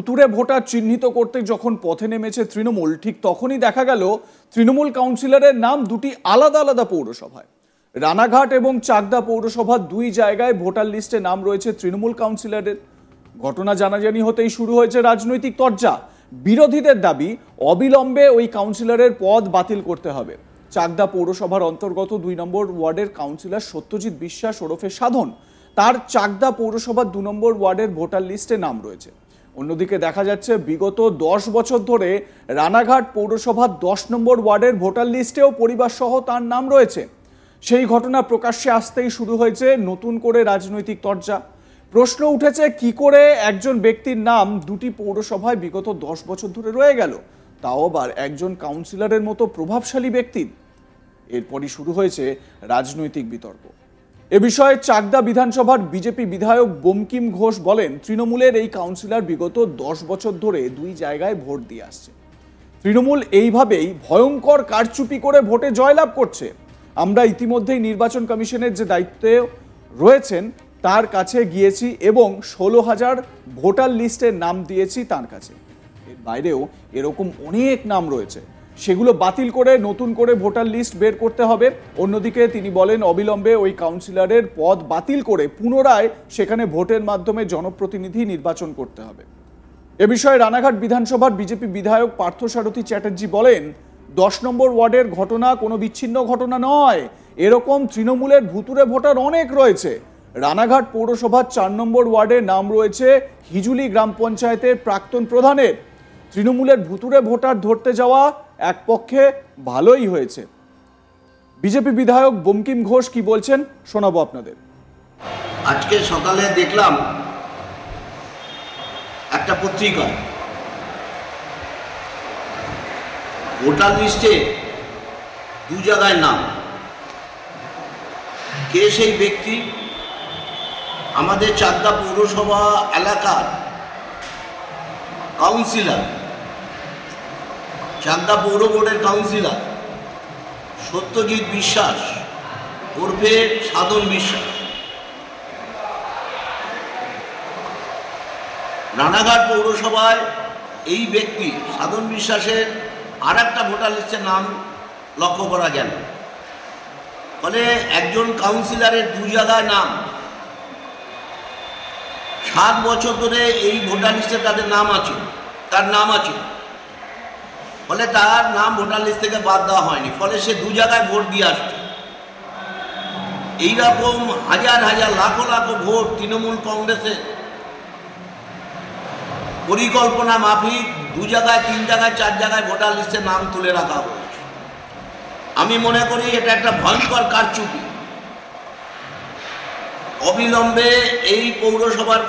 ভুতুড়ে ভোটার চিহ্নিত করতে যখন পথে নেমেছে তৃণমূল, ঠিক তখনই দেখা গেল তৃণমূল কাউন্সিলরের নাম দুটি আলাদা আলাদা পৌরসভায়। রানাঘাট এবং চাকদা পৌরসভার দুই জায়গায় ভোটার লিস্টে নাম রয়েছে তৃণমূল কাউন্সিলরের। ঘটনা জানাজানি হতেই শুরু হয়েছে রাজনৈতিক তরজা। বিরোধীদের দাবি অবিলম্বে ওই কাউন্সিলরের পদ বাতিল করতে হবে। চাকদা পৌরসভার অন্তর্গত ২ নম্বর ওয়ার্ডের কাউন্সিলর সত্যজিৎ বিশ্বাস ওরফে সাধন, তার চাকদা পৌরসভার ২ নম্বর ওয়ার্ডের ভোটার লিস্টে নাম রয়েছে। অন্যদিকে দেখা যাচ্ছে বিগত ১০ বছর ধরে রানাঘাট পৌরসভার ১০ নম্বর ওয়ার্ডের ভোটার লিস্টেও পরিবার সহ তার নাম রয়েছে। সেই ঘটনা প্রকাশ্যে আসতেই শুরু হয়েছে নতুন করে রাজনৈতিক তরজা। প্রশ্ন উঠেছে, কি করে একজন ব্যক্তির নাম দুটি পৌরসভায় বিগত ১০ বছর ধরে রয়ে গেল, তাও আবার একজন কাউন্সিলরের মতো প্রভাবশালী ব্যক্তির। এরপরই শুরু হয়েছে রাজনৈতিক বিতর্ক। এ বিষয়ে চাকদা বিধানসভার বিজেপি বিধায়ক বঙ্কিম ঘোষ বলেন, তৃণমূলের এই কাউন্সিলর বিগত ১০ বছর ধরে দুই জায়গায় ভোট দিয়ে আসছে। তৃণমূল এইভাবেই ভয়ঙ্কর কারচুপি করে ভোটে জয়লাভ করছে। আমরা ইতিমধ্যেই নির্বাচন কমিশনের যে দায়িত্বে রয়েছেন তার কাছে গিয়েছি এবং ১৬,০০০ ভোটার লিস্টের নাম দিয়েছি তার কাছে। এর বাইরেও এরকম অনেক নাম রয়েছে, সেগুলো বাতিল করে নতুন করে ভোটার লিস্ট বের করতে হবে। অন্যদিকে তিনি বলেন, অবিলম্বে ওই কাউন্সিলরের পদ বাতিল করে পুনরায় সেখানে ভোটের মাধ্যমে জনপ্রতিনিধি নির্বাচন করতে হবে। এ বিষয়ে রানাঘাট বিধানসভার বিজেপি বিধায়ক পার্থসারথী চ্যাটার্জি বলেন, ১০ নম্বর ওয়ার্ডের ঘটনা কোনো বিচ্ছিন্ন ঘটনা নয়, এরকম তৃণমূলের ভুতুড়ে ভোটার অনেক রয়েছে। রানাঘাট পৌরসভার ৪ নম্বর ওয়ার্ডে নাম রয়েছে হিজুলি গ্রাম পঞ্চায়েতের প্রাক্তন প্রধানের। তৃণমূলের ভুতুড়ে ভোটার ধরতে যাওয়া এক পক্ষে ভালোই হয়েছে। বিজেপি বিধায়ক বঙ্কিম ঘোষ কি বলছেন শোনাবো আপনাদের। আজকে সকালে দেখলাম একটা পত্রিকায় ভোটার লিস্টে দু জায়গায় নাম। কে সেই ব্যক্তি? আমাদের চাকদা পৌরসভা এলাকার কাউন্সিলর, চাকদা পৌর বোর্ডের কাউন্সিলর সত্যজিৎ বিশ্বাস ওরফে সাধন বিশ্বাস। রানাঘাট পৌরসভায় এই ব্যক্তি সাধন বিশ্বাসের আর একটা ভোটার লিস্টের নাম লক্ষ্য করা গেল। ফলে একজন কাউন্সিলরের দু জায়গায় নাম, ৭ বছর ধরে এই ভোটার লিস্টে তার নাম আছে। ফলে তার নাম ভোটার লিস্ট থেকে বাদ দেওয়া হয়নি, ফলে সে দু জায়গায় ভোট দিয়ে আসছে। এইরকম হাজার হাজার লাখো লাখো ভোট তৃণমূল কংগ্রেসের পরিকল্পনা মাফিক ২ জায়গায় ৩ জায়গায় ৪ জায়গায় ভোটার লিস্টে নাম তুলে রাখা হয়েছে। আমি মনে করি এটা একটা ভয়ঙ্কর কারচুপি। অবিলম্বে এই পৌরসভার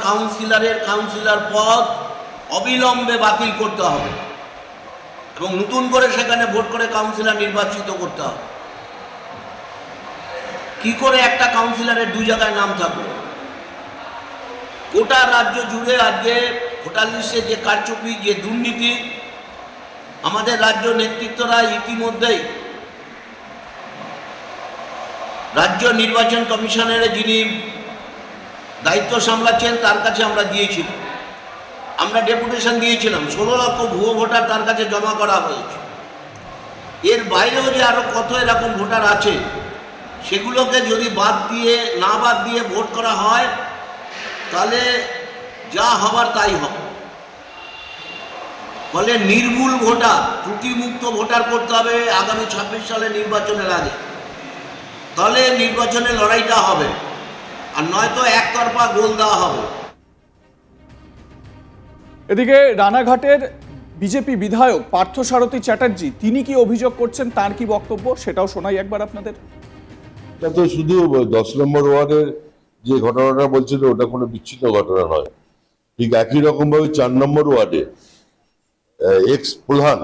কাউন্সিলর পদ অবিলম্বে বাতিল করতে হবে এবং নতুন করে সেখানে ভোট করে কাউন্সিলর নির্বাচিত করতে হবে। কি করে একটা কাউন্সিলরের ২ জায়গায় নাম থাকবে? গোটা রাজ্য জুড়ে আজকে ভোটার লিস্টে যে কারচুপি, যে দুর্নীতি, আমাদের রাজ্য নেতৃত্বরা ইতিমধ্যেই রাজ্য নির্বাচন কমিশনের যিনি দায়িত্ব সামলাচ্ছেন তার কাছে আমরা ডেপুটেশন দিয়েছিলাম। ১৬ লক্ষ ভুয়ো ভোটার তার কাছে জমা করা হয়েছে। এর বাইরেও যে আরো কত এরকম ভোটার আছে, সেগুলোকে যদি বাদ দিয়ে ভোট করা হয় তাহলে যা হবার তাই হবে। ফলে নির্ভুল ভোটার, ত্রুটিমুক্ত ভোটার করতে হবে আগামী ২৬ সালে নির্বাচনের আগে। তাহলে নির্বাচনের লড়াইটা হবে, আর নয়তো একতরফা গোল দেওয়া হবে। এদিকে রানাঘাটের বিজেপি বিধায়ক পার্থসারথী চ্যাটার্জি তিনি কি অভিযোগ করছেন, তার কি বক্তব্য সেটাও শোনাই একবার আপনাদের। এটা তো শুধু ১০ নম্বর ওয়ার্ডের যে ঘটনাটা বলছিল ওটা কোনো বিচ্ছিন্ন ঘটনা নয়। ঠিক একই রকম ভাবে ৪ নম্বর ওয়ার্ডে এক্স প্রধান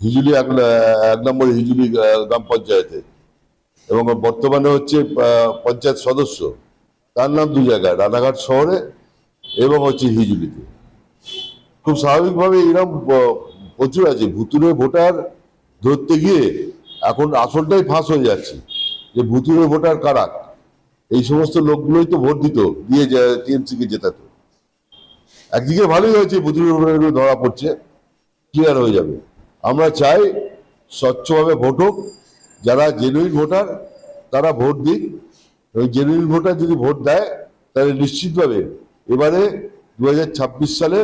হিজুলি ১ নম্বর হিজুলি গ্রাম পঞ্চায়েতে এবং বর্তমানে হচ্ছে পঞ্চায়েত সদস্য, তার নাম ২ জায়গায়, রানাঘাট শহরে এবং হচ্ছে হিজুলিতে। খুব স্বাভাবিকভাবে এরকম প্রচুর আছে। ভুতুড়ে ভোটার ধরতে গিয়ে এখন আসলটাই ফাঁস হয়ে যাচ্ছে যে ভুতুড়ে ভোটার কারা। এই সমস্ত লোকগুলোই তো ভোট দিত, দিয়ে টিএমসি কে জেতাতো। একদিকে ভালোই হয়েছে, বুথের ভোটারগুলো ধরা পড়ছে, ক্লিয়ার হয়ে যাবে। আমরা চাই স্বচ্ছভাবে ভোট হোক, যারা জেনুইন ভোটার তারা ভোট দিক। ওই জেনুইন ভোটার যদি ভোট দেয় তাহলে নিশ্চিতভাবে এবারে 2026 সালে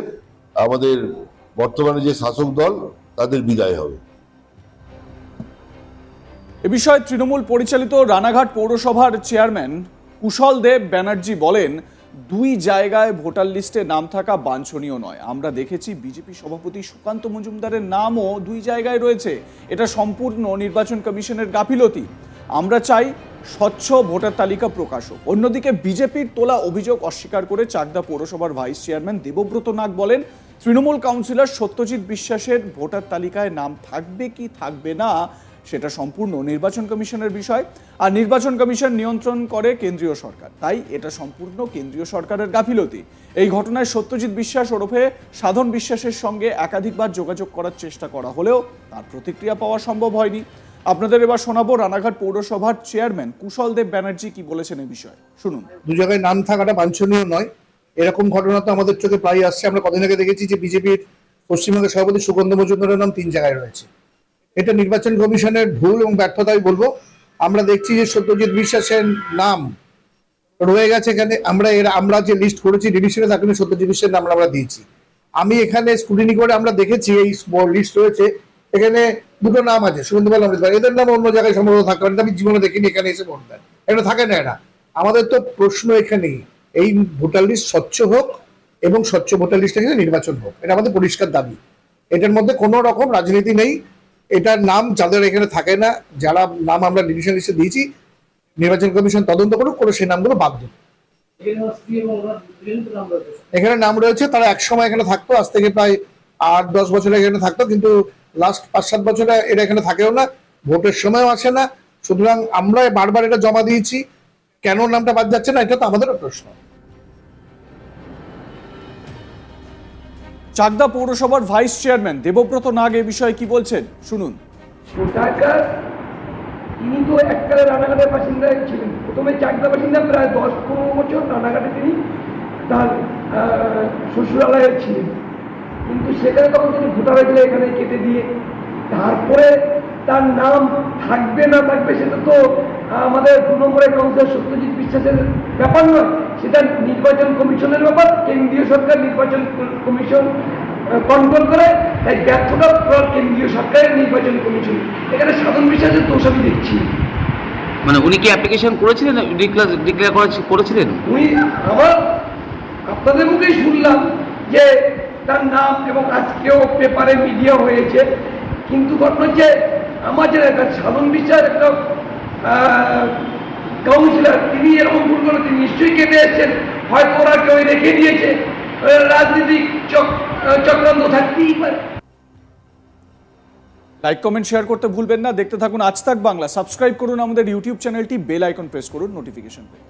আমাদের বর্তমানে যে শাসক দল তাদের বিদায় হবে। এ বিষয়ে তৃণমূল পরিচালিত রানাঘাট পৌরসভার চেয়ারম্যান কুশল দেব ব্যানার্জি বলেন, দুই জায়গায় ভোটার লিস্টে নাম থাকা বাঞ্ছনীয় নয়। আমরা দেখেছি বিজেপি সভাপতি সুকান্ত মজুমদারের নামও দুই জায়গায় রয়েছে। এটা সম্পূর্ণ নির্বাচন কমিশনের গাফিলতি। আমরা চাই স্বচ্ছ ভোটার তালিকা প্রকাশ হোক। অন্যদিকে বিজেপির তোলা অভিযোগ অস্বীকার করে চাকদা পৌরসভার ভাইস চেয়ারম্যান দেবব্রত নাগ বলেন, তৃণমূল কাউন্সিলর সত্যজিৎ বিশ্বাসের ভোটার তালিকায় নাম থাকবে কি থাকবে না সেটা সম্পূর্ণ নির্বাচন কমিশনের বিষয়। আর নির্বাচন কমিশন নিয়ন্ত্রণ করে কেন্দ্রীয় সরকার, তাই এটা সম্পূর্ণ কেন্দ্রীয় সরকারের গাফিলতি। এই ঘটনায় সত্যজিৎ বিশ্বাস ওরফে সাধন বিশ্বাসের সঙ্গে একাধিকবার যোগাযোগ করার চেষ্টা করা হলেও তার প্রতিক্রিয়া পাওয়া সম্ভব হয়নি। আপনাদের এবার শোনাবো রানাঘাট পৌরসভার চেয়ারম্যান কুশল দেব ব্যানার্জি কি বলেছেন এই বিষয়ে, শুনুন। দু জায়গায় নাম থাকাটা বাঞ্ছনীয় নয়, এরকম ঘটনা তো আমাদের চোখে প্রায় আসছে। আমরা কদিন আগে দেখেছি যে বিজেপির পশ্চিমবঙ্গের সভাপতি সুকান্ত মজুমদারের নাম 3 জায়গায় রয়েছে। এটা নির্বাচন কমিশনের ভুল এবং ব্যর্থতাই বলবো। আমরা দেখছি যে সত্যজিৎ বিশ্বাসের নাম রয়ে গেছে এখানে। আমরা যে লিস্ট করেছি ডিভিশনে থাকলে সত্যজিৎ বিশ্বাসের নাম আমরা দিয়েছি। আমি এখানে স্ক্রুটিনি করে আমরা দেখেছি এই লিস্ট রয়েছে, এখানে দুটো নাম আছে, সুগন্ধবাল অমৃত, এদের নাম অন্য জায়গায় সম্ভবত থাকতে পারে, আমি জীবনে দেখিনি এখানে এসে ভোট দেন, এটা থাকে না। এটা আমাদের তো প্রশ্ন এখানেই, এই ভোটার লিস্ট স্বচ্ছ হোক এবং স্বচ্ছ ভোটার লিস্টে কিন্তু নির্বাচন হোক, এটা আমাদের পরিষ্কার দাবি। এটার মধ্যে কোনো রকম রাজনীতি নেই। এটার নাম যাদের এখানে থাকে না, যারা নাম আমরা ডিভিশন লিস্টে দিয়েছি, নির্বাচন কমিশন তদন্ত করুক, করে সেই নামগুলো বাদ দেবে। এখানে নাম রয়েছে, তারা একসময় এখানে থাকতো, আজ থেকে প্রায় 8-10 বছর এখানে থাকতো, কিন্তু লাস্ট 5-7 বছরে এরা এখানে থাকেও না, ভোটের সময়ও আসে না। সুতরাং আমরা বারবার এটা জমা দিয়েছি, কেন নামটা বাদ যাচ্ছে না এটা তো আমাদেরও প্রশ্ন। চাকদা পৌরসভার ভাইস চেয়ারম্যান দেবব্রত নাগ এ বিষয়ে কি বলছেন, শুনুন। তিনি তো এককালে রানাঘাটের বাসিন্দা ছিলেন, প্রথমে চাকদা বাসিন্দা, প্রায় 10-15 বছর রানাঘাটে তিনি তার শ্বশুরালয়ে ছিলেন, কিন্তু সেখানে তখন তিনি ভোটার হয়েছিল এখানে কেটে দিয়ে। তারপরে তার নাম থাকবে না থাকবে সেটা তো আমাদের 2 নম্বরের কাউন্সিলর সত্যজিৎ বিশ্বাসের ব্যাপার নয়, সেটা নির্বাচন কমিশনের ব্যাপার। কেন্দ্রীয় সরকার নির্বাচন কমিশন কন্ট্রোল করে, তাই ব্যর্থতা কেন্দ্রীয় সরকারের নির্বাচন কমিশন। এখানে সাধন বিশ্বাসের দোষ আমি দেখছি। মানে উনি কি অ্যাপ্লিকেশন করেছিলেন, ডিক্লেয়ার করেছিলেন? উনি আপনাদের মুখেই শুনলাম যে তার নাম, এবং আজকেও পেপারে মিডিয়া হয়েছে, কিন্তু ঘটনা হচ্ছে আমার যে সাধন বিশ্বাস একটা কাউন্সিলর, তিনি এরকম ভুল করে তিনি নিশ্চয়ই কেটে এসেছেন, হয়তো ওরা কেউ রেখে দিয়েছে, রাজনীতিক চক্রান্ত থাকতেই পারে। লাইক কমেন্ট শেয়ার করতে ভুলবেন না। দেখতে থাকুন আজ তাক বাংলা। সাবস্ক্রাইব করুন আমাদের ইউটিউব চ্যানেলটি, বেল আইকন প্রেস করুন নোটিফিকেশন পেতে।